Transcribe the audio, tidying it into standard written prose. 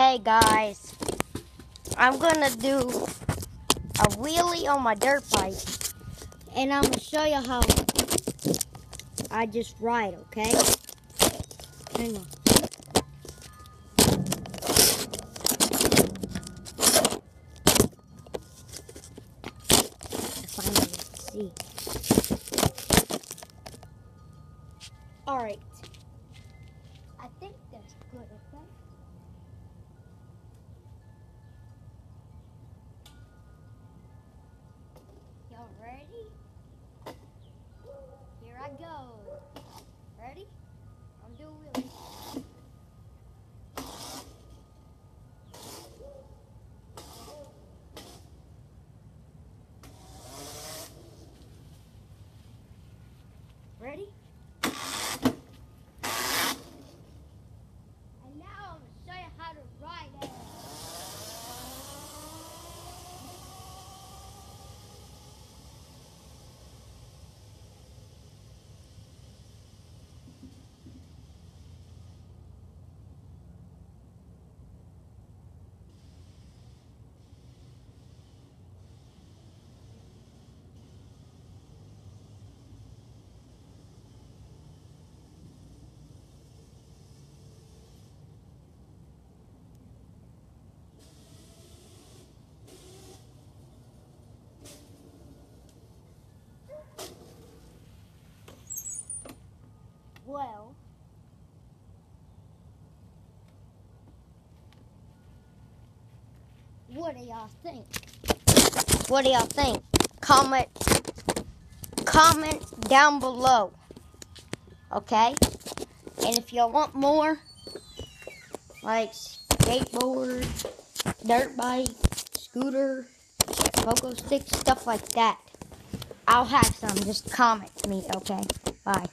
Hey guys, I'm gonna do a wheelie on my dirt bike, and I'm gonna show you how I just ride, okay? Hang on. I finally see. Alright. I think that's good, okay? Y'all ready? Here I go. Ready? I'm doing wheelie. Ready? And now I'm going to show you how to ride it. Well, what do y'all think? What do y'all think? Comment down below. Okay? And if y'all want more, like skateboard, dirt bike, scooter, pogo stick, stuff like that, I'll have some. Just comment me, okay? Bye.